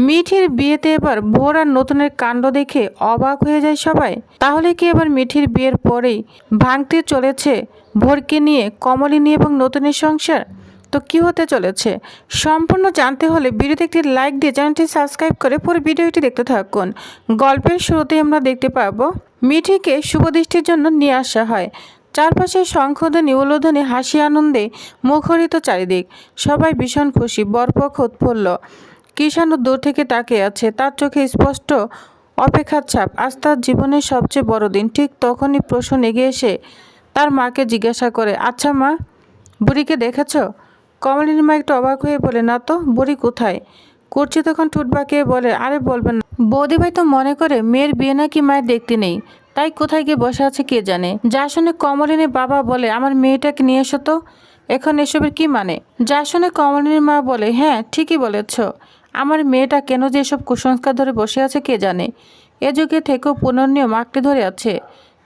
মিঠির বিয়েতে এবার ভোর আর নতুনের কাণ্ড দেখে অবাক হয়ে যায় সবাই। তাহলে কি এবার মিঠির বিয়ের পরেই ভাঙতে চলেছে ভোরকে নিয়ে কমলিনী এবং নতুনের সংসার? তো কি হতে চলেছে সম্পূর্ণ জানতে হলে ভিডিওতে একটি লাইক দিয়ে চ্যানেলটি সাবস্ক্রাইব করে পুরো ভিডিওটি দেখতে থাকুন। গল্পের শুরুতেই আমরা দেখতে পাবো মিঠিকে শুভদৃষ্টির জন্য নিয়ে আসা হয়। চারপাশে শঙ্খধ্বনি উলুধ্বনি হাসি আনন্দে মুখরিত চারিদিক। সবাই ভীষণ খুশি, বরপক্ষ উৎফুল্ল। কিষাণু দূর থেকে তাকিয়ে আছে, তার চোখে স্পষ্ট অপেক্ষার ছাপ। আজ তার জীবনের সবচেয়ে বড় দিন। ঠিক তখনই প্রশ্ন এগিয়ে এসে তার মাকে জিজ্ঞাসা করে, আচ্ছা মা, বুড়িকে দেখেছ? কমলিনীর মা একটু অবাক হয়ে বলে, না তো, বুড়ি কোথায়? কুর্চি তখন ঠোঁট বাঁকিয়ে বলে, আরে বলবেন না, বৌদিভাই তো মনে করে মেয়ের বিয়ে নাকি মায়ের দেখতে নেই, তাই কোথায় গিয়ে বসে আছে কে জানে। যা শুনে কমলিনীর বাবা বলে, আমার মেয়েটাকে নিয়ে এসো তো। এখন এসবের কি মানে? যা শুনে কমলিনীর মা বলে, হ্যাঁ ঠিকই বলেছ, আমার মেয়েটা কেন যে এসব কুসংস্কার ধরে বসে আছে কে জানে। এ যুগে থেকেও পুনর্নিয়ম আঁকড়ে ধরে আছে।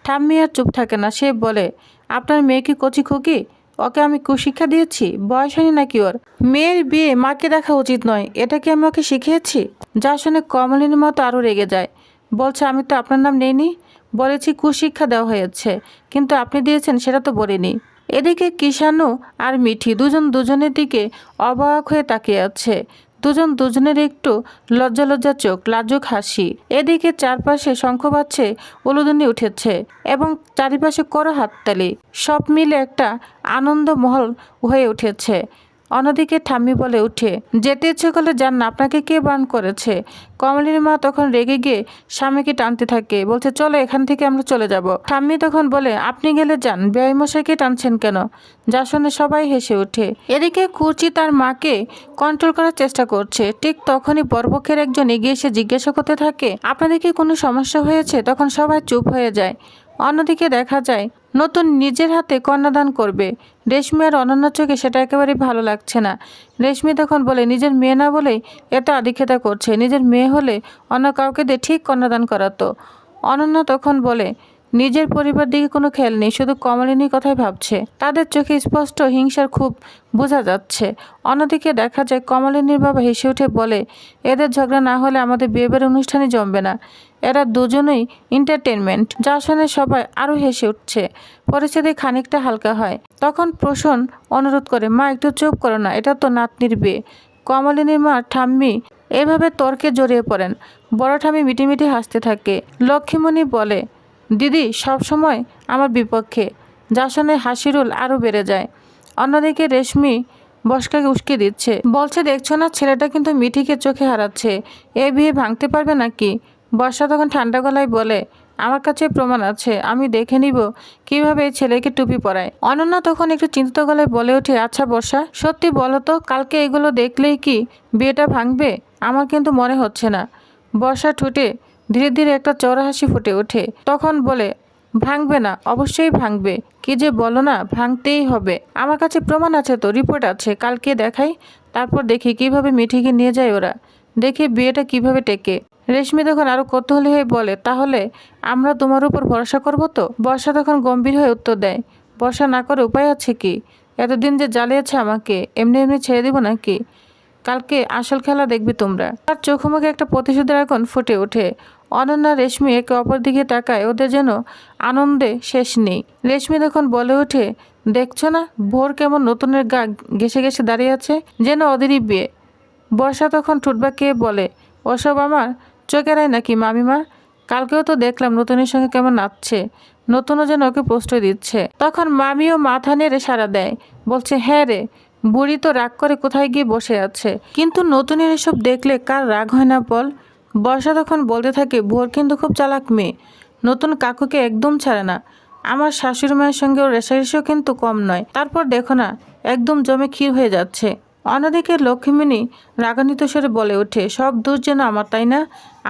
ঠাম্মি আর চুপ থাকে না, সে বলে, আপনার মেয়ে কি কচি খুকি? ওকে আমি কুশিক্ষা দিয়েছি? বয়স হয়নি নাকি ওর? মেয়ের বিয়ে মাকে দেখা উচিত নয়, এটা কি আমি ওকে শিখিয়েছি? যা শুনে কমলিনীর মতো আরও রেগে যায়। বলছে, আমি তো আপনার নাম নেইনি, বলেছি কুশিক্ষা দেওয়া হয়েছে, কিন্তু আপনি দিয়েছেন সেটা তো বলিনি। এদিকে কিষাণু আর মিঠি দুজন দুজনের দিকে অবাক হয়ে তাকিয়ে আছে। দুজন দুজনের একটু লজ্জা লজ্জা চোখ, লাজুক হাসি। এদিকে চারপাশে শঙ্খ বাজছে, উলুধ্বনি উঠেছে এবং চারিপাশে করো হাততালি। সব মিলে একটা আনন্দমহল হয়ে উঠেছে। অন্যদিকে ঠাম্মি বলে উঠে, যেতে ইচ্ছে করলে যান না, আপনাকে কে বারণ করেছে? কমলিনীর মা তখন রেগে গিয়ে স্বামীকে টানতে থাকে, বলছে, চলো এখান থেকে আমরা চলে যাব। ঠাম্মি তখন বলে, আপনি গেলে যান, বেয়াইমশাইকে টানছেন কেন? যা শুনে সবাই হেসে ওঠে। এদিকে কুচি তার মাকে কন্ট্রোল করার চেষ্টা করছে। ঠিক তখনই বরপক্ষের একজন এগিয়ে এসে জিজ্ঞাসা করতে থাকে, আপনাদের কি কোনো সমস্যা হয়েছে? তখন সবাই চুপ হয়ে যায়। অন্যদিকে দেখা যায় নতুন নিজের হাতে কন্যাদান করবে। রেশমি আর অনন্যার চোখে সেটা একেবারেই ভালো লাগছে না। রেশমি তখন বলে, নিজের মেয়ে না বলেই এত আদিক্ষেতা করছে, নিজের মেয়ে হলে অন্য কাউকে দিয়ে ঠিক কন্যাদান করাতো। অনন্যা তখন বলে, নিজের পরিবার দিকে কোনো খেয়াল নেই, শুধু কমলিনীর কথাই ভাবছে। তাদের চোখে স্পষ্ট হিংসার খুব বোঝা যাচ্ছে। অন্যদিকে দেখা যায় কমলিনীর বাবা হেসে উঠে বলে, এদের ঝগড়া না হলে আমাদের বিয়েবাড়ির অনুষ্ঠানই জমবে না। এরা দুজনেই এন্টারটেনমেন্ট। যা শুনে সবাই আরও হেসে উঠছে। পরিস্থিতি খানিকটা হালকা হয়। তখন প্রসন্ন অনুরোধ করে, মা একটু চুপ করো না, এটা তো নাতনির বিয়ে। কমলিনীর মা ঠাম্মি এভাবে তর্কে জড়িয়ে পড়েন। বড় ঠাম্মি মিটিমিটি হাসতে থাকে। লক্ষ্মীমণি বলে, দিদি সবসময় আমার বিপক্ষে। যা শুনে হাসিরুল আরও বেড়ে যায়। অন্যদিকে রেশমি বসকাকে উস্কে দিচ্ছে, বলছে, দেখছো না, ছেলেটা কিন্তু মিঠিকে চোখে হারাচ্ছে, এ বিয়ে ভাঙতে পারবে নাকি? বর্ষা তখন ঠান্ডা গলায় বলে, আমার কাছে প্রমাণ আছে, আমি দেখে নিব কিভাবে ছেলেকে টুপি পরায়। অনন্যা তখন একটু চিন্তিত গলায় বলে ওঠে, আচ্ছা বর্ষা, সত্যি বলো তো, কালকে এগুলো দেখলেই কি বিয়েটা ভাঙবে? আমার কিন্তু মনে হচ্ছে না। বর্ষা ঠোঁটে ধীরে ধীরে একটা চওড়া হাসি ফুটে ওঠে। তখন বলে, ভাঙবে না? অবশ্যই ভাঙবে। কি যে বলো না, ভাঙতেই হবে। আমার কাছে প্রমাণ আছে তো, রিপোর্ট আছে, কালকে দেখাই, তারপর দেখি কিভাবে মিঠিকে নিয়ে যায় ওরা, দেখি বিয়েটা কিভাবে টেকে। রেশমি তখন আরো কৌতূহলী হয়ে বলে, তাহলে আমরা তোমার উপর ভরসা করব তো? বর্ষা তখন গম্ভীর হয়ে উত্তর দেয়, ভরসা না করে উপায় আছে কি? এতদিন যে জ্বালিয়েছে আমাকে, এমনি এমনি ছেড়ে দিব নাকি? কালকে আসল খেলা দেখবি তোমরা। তার চোখ মুখে একটা প্রতিশোধের আগুন ফুটে ওঠে। অনন্যা রেশমি একে অপর দিকে তাকায়, ওদের যেন আনন্দে শেষ নেই। রেশমি তখন বলে ওঠে, দেখছো না ভোর কেমন নতুনের গা ঘেসে ঘেসে দাঁড়িয়ে আছে, যেন ওদেরই বিয়ে। বর্ষা তখন ঠুটবাঁকিয়ে বলে, ওসব আমার চোখেরাই নাকি মামিমা? কালকেও তো দেখলাম নতুনের সঙ্গে কেমন নাচছে, নতুনও যেন ওকে প্রশ্রয় দিচ্ছে। তখন মামিও মাথা নেড়ে সাড়া দেয়, বলছে, হ্যাঁ রে, বুড়ি তো রাগ করে কোথায় গিয়ে বসে আছে। কিন্তু নতুনের এসব দেখলে কার রাগ হয় না বল? বর্ষা তখন বলতে থাকে, ভোর কিন্তু খুব চালাক মেয়ে, নতুন কাকুকে একদম ছাড়ে না। আমার শাশুড়ি মায়ের সঙ্গে ওর রেশারেশিও কিন্তু কম নয়। তারপর দেখো না, একদম জমে ক্ষীর হয়ে যাচ্ছে। অন্যদিকে লক্ষ্মীমণি রাগান্বিত স্বরে বলে ওঠে, সব দোষ যেন আমার, তাই না?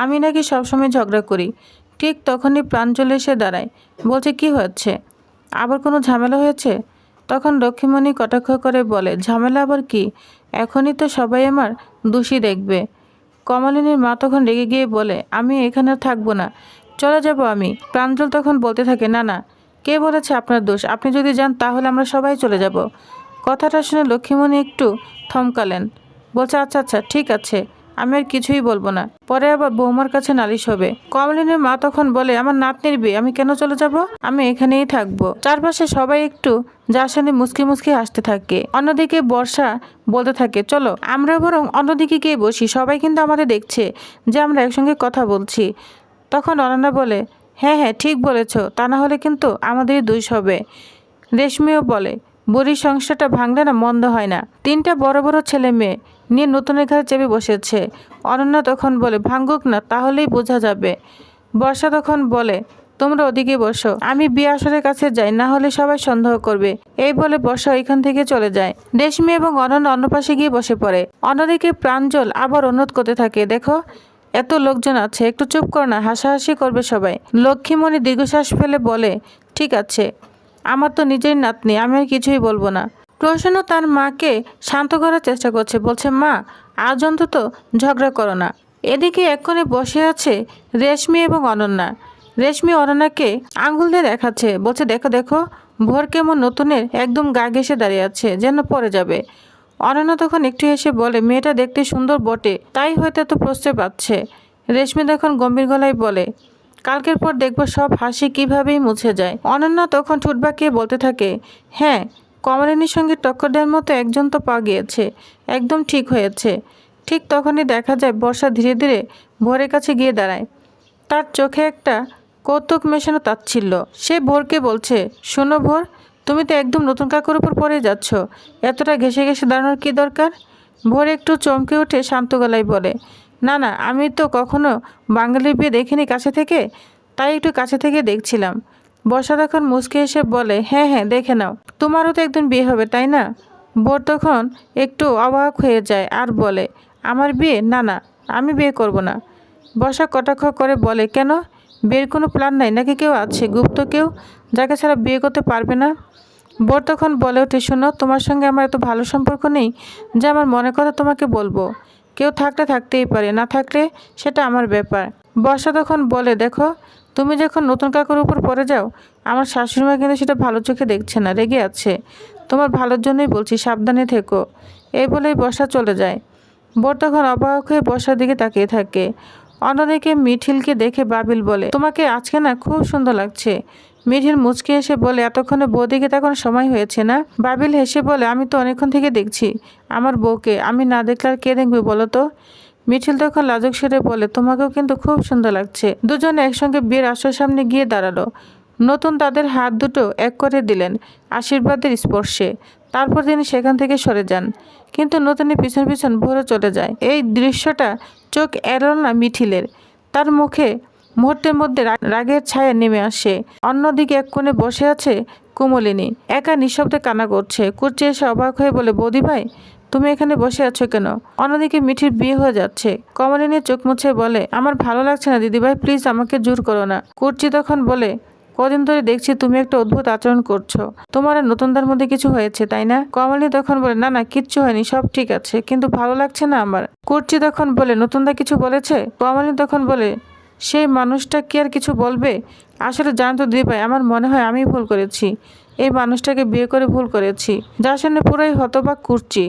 আমি নাকি সবসময় ঝগড়া করি। ঠিক তখনই প্রাঞ্জল এসে দাঁড়ায়, বলছে, কি হচ্ছে? আবার কোনো ঝামেলা হয়েছে? তখন লক্ষ্মীমণি কটাক্ষ করে বলে, ঝামেলা আবার কি? এখনই তো সবাই আমার দোষী দেখবে। কমলিনীর মা তখন রেগে গিয়ে বলে, আমি এখানে আর থাকবো না, চলে যাব আমি। প্রাঞ্জল তখন বলতে থাকে, না না, কে বলেছে আপনার দোষ? আপনি যদি যান তাহলে আমরা সবাই চলে যাব। কথাটা শুনে লক্ষ্মীমণি একটু থমকালেন, বলছে, আচ্ছা আচ্ছা ঠিক আছে, আমি আর কিছুই বলবো না, পরে আবার বৌমার কাছে নালিশ হবে। কমলিনীর মা তখন বলে, আমার নাতনির বিয়ে, আমি কেন চলে যাব? আমি এখানেই থাকবো। চারপাশে সবাই একটু যা শুনে মুসকি মুসকি হাসতে থাকে। অন্যদিকে বর্ষা বলতে থাকে, চলো আমরা বরং অন্যদিকে গিয়ে বসি, সবাই কিন্তু আমাদের দেখছে যে আমরা একসঙ্গে কথা বলছি। তখন অনন্যা বলে, হ্যাঁ হ্যাঁ ঠিক বলেছ, তা না হলে কিন্তু আমাদেরই দোষ হবে। রেশমিও বলে, বুড়ির সংসারটা ভাঙলে না মন্দ হয় না। তিনটা বড় বড় ছেলে মেয়ে নিয়ে নতুনের ঘরে চেপে বসেছে। অনন্যা তখন বলে, ভাঙুক না, তাহলেই বোঝা যাবে। বর্ষা তখন বলে, তোমরা ওদিকে বসো, আমি বিয়ে আসরের কাছে যাই, না হলে সবাই সন্দেহ করবে। এই বলে বর্ষা ওইখান থেকে চলে যায়। রেশমি এবং অনন্যা অন্য পাশে গিয়ে বসে পড়ে। অন্যদিকে প্রাঞ্জল আবার অনুরোধ করতে থাকে, দেখো এত লোকজন আছে, একটু চুপ করো না, হাসাহাসি করবে সবাই। লক্ষ্মীমণি দীর্ঘশ্বাস ফেলে বলে, ঠিক আছে, আমার তো নিজের নাতনি, আমি আর কিছুই বলবো না। প্রসন্ন তার মাকে শান্ত করার চেষ্টা করছে, বলছে, মা আজ অন্তত ঝগড়া করো না। এদিকে এক কোণে বসে আছে রেশমি এবং অনন্যা। রেশমি অনন্যাকে আঙ্গুল দিয়ে দেখাচ্ছে, বলছে, দেখো দেখো ভোর কেমন নতুনের একদম গা ঘেঁষে দাঁড়িয়ে আছে, যেন পড়ে যাবে। অনন্যা তখন একটু হেসে বলে, মেয়েটা দেখতে সুন্দর বটে, তাই হয়তো এত প্রশ্রয় পাচ্ছে। রেশমি তখন গম্ভীর গলায় বলে, কালকের পর দেখবো সব হাসি কিভাবেই মুছে যায়। অনন্যা তখন ঠোঁট বাঁকিয়ে বলতে থাকে, হ্যাঁ কমলিনীর সঙ্গে টক্কর দেওয়ার মতো একজন তো পা গিয়েছে, একদম ঠিক হয়েছে। ঠিক তখনই দেখা যায় বর্ষা ধীরে ধীরে ভোরের কাছে গিয়ে দাঁড়ায়। তার চোখে একটা কৌতুক মেশানো তাচ্ছিল্য। সে ভোরকে বলছে, শোনো ভোর, তুমি তো একদম নতুন কাকুর উপর পড়ে যাচ্ছ, এতটা ঘেঁষে ঘেঁষে দাঁড়ানোর কী দরকার? ভোর একটু চমকে উঠে শান্ত গলায় বলে, না না, আমি তো কখনো বাঙালির বিয়ে দেখিনি কাছে থেকে, তাই একটু কাছে থেকে দেখছিলাম। বর্ষা তখন মুচকে এসে বলে, হ্যাঁ হ্যাঁ দেখে নাও, তোমারও তো একদিন বিয়ে হবে তাই না? ভোর তখন একটু অবাক হয়ে যায় আর বলে, আমার বিয়ে? না না, আমি বিয়ে করব না। বর্ষা কটাক্ষ করে বলে, কেন, বিয়ের কোনো প্ল্যান নাই নাকি? কেউ আছে গুপ্ত কেউ, যাকে ছাড়া বিয়ে করতে পারবে না? ভোর তখন বলে ওঠে, শোনো, তোমার সঙ্গে আমার এত ভালো সম্পর্ক নেই যে আমার মনের কথা তোমাকে বলবো। কেউ থাকলে থাকতেই পারে, না থাকলে সেটা আমার ব্যাপার। বর্ষা তখন বলে, দেখো তুমি যখন নতুন কাকুর উপর পড়ে যাও, আমার শাশুড়িমা কিন্তু সেটা ভালো চোখে দেখছে না, রেগে আছে। তোমার ভালোর জন্যই বলছি, সাবধানে থেকো। এই বলেই বর্ষা চলে যায়। ভোর তখন অবাক হয়ে বর্ষার দিকে তাকিয়ে থাকে। অন্যদিকে মিঠিলকে দেখে বাবিল বলে, তোমাকে আজকে না খুব সুন্দর লাগছে। মিঠিল মুচকে এসে বলে, এতক্ষণে বৌদিকে তখন সময় হয়েছে না? বাবিল হেসে বলে, আমি তো অনেকক্ষণ থেকে দেখছি আমার বউকে, আমি না দেখলে আর কে দেখবে বলো তো? মিঠিল তখন লাজুক সেরে বলে, তোমাকেও কিন্তু খুব সুন্দর লাগছে। দুজনে একসঙ্গে বিয়ের আসর সামনে গিয়ে দাঁড়ালো। নতুন তাদের হাত দুটো এক করে দিলেন আশীর্বাদের স্পর্শে। তারপর তিনি সেখান থেকে সরে যান, কিন্তু নতুনের পিছন পিছন ভরে চলে যায়। এই দৃশ্যটা চোখ এড়াল না মিঠিলের। তার মুখে মুহূর্তের মধ্যে রাগের ছায়া নেমে আসে। অন্যদিকে এক কোণে বসে আছে কুমলিনী, একা নিঃশব্দে কান্না করছে। কুর্চি এসে অবাক হয়ে বলে, বৌদি ভাই তুমি এখানে বসে আছো কেন? অন্যদিকে মিঠির বিয়ে হয়ে যাচ্ছে। কমলিনী চোখ মুছে বলে, আমার ভালো লাগছে না দিদিভাই, প্লিজ আমাকে জোর করো না। কুর্চি তখন বলে, কদিন ধরে দেখছি তুমি একটা অদ্ভুত আচরণ করছো, তোমার আর নতুনদার মধ্যে কিছু হয়েছে তাই না? কমলিনী তখন বলে, না না কিচ্ছু হয়নি, সব ঠিক আছে, কিন্তু ভালো লাগছে না আমার। কুর্চি তখন বলে, নতুনদা কিছু বলেছে? কমলিনী তখন বলে, সেই মানুষটা কি আর কিছু বলবে? আসলে জানতো দিদিভাই, আমার মনে হয় আমি ভুল করেছি, এই মানুষটাকে বিয়ে করে ভুল করেছি। যার সামনে পুরোই হতবাক কুর্চি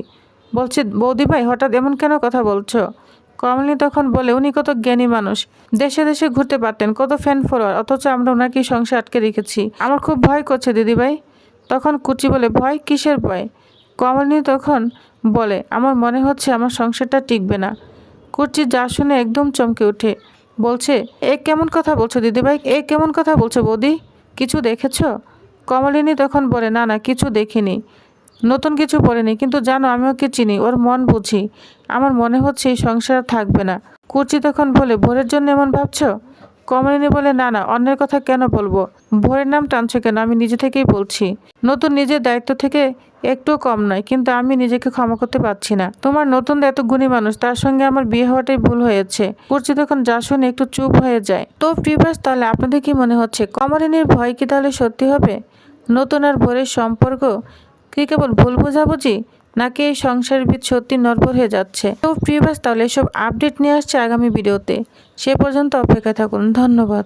বলছে, বৌদি ভাই হঠাৎ এমন কেন কথা বলছো? কমলিনী তখন বলে, উনি কত জ্ঞানী মানুষ, দেশে দেশে ঘুরতে পারতেন, কত ফ্যান ফলোয়ার, অথচ আমরা ওনাকে সংসার আটকে রেখেছি। আমার খুব ভয় করছে দিদিভাই। তখন কুচি বলে, ভয় কিসের ভয়? কমলিনী তখন বলে, আমার মনে হচ্ছে আমার সংসারটা টিকবে না। কুচি যা শুনে একদম চমকে উঠে বলছে, এ কেমন কথা বলছো দিদিভাই, এ কেমন কথা বলছো বৌদি, কিছু দেখেছ? কমলিনী তখন বলে, না না কিছু দেখিনি, নতুন কিছু পড়েনি, কিন্তু জানো আমি ওকে চিনি, ওর মন বুঝি, আমার মনে হচ্ছে এই সংসার থাকবে না। কুচি তখন বলে, ভোরের জন্য এমন ভাবছো? কমলিনী বলে, না না, অন্যের কথা কেন বলবো, ভোরের নাম টানছো কেন? আমি নিজে থেকেই বলছি, নতুন নিজের দায়িত্ব থেকে একটুও কম নয়, কিন্তু আমি নিজেকে ক্ষমা করতে পারছি না। তোমার নতুন এত গুণী মানুষ, তার সঙ্গে আমার বিয়ে হওয়াটাই ভুল হয়েছে। কুচি তখন যা শুনে একটু চুপ হয়ে যায়। তো প্রিভাস, তাহলে আপনাদের কি মনে হচ্ছে কমলিনীর ভয় কি তাহলে সত্যি হবে? নতুন আর ভোরের সম্পর্ক কি কেবল ভুল বোঝাবুঝি, নাকি এই সংসারের ভিত সত্যি নড়বড় হয়ে যাচ্ছে? তো প্রিভাস, তাহলে এসব আপডেট নিয়ে আসছে আগামী ভিডিওতে, সে পর্যন্ত অপেক্ষায় থাকুন। ধন্যবাদ।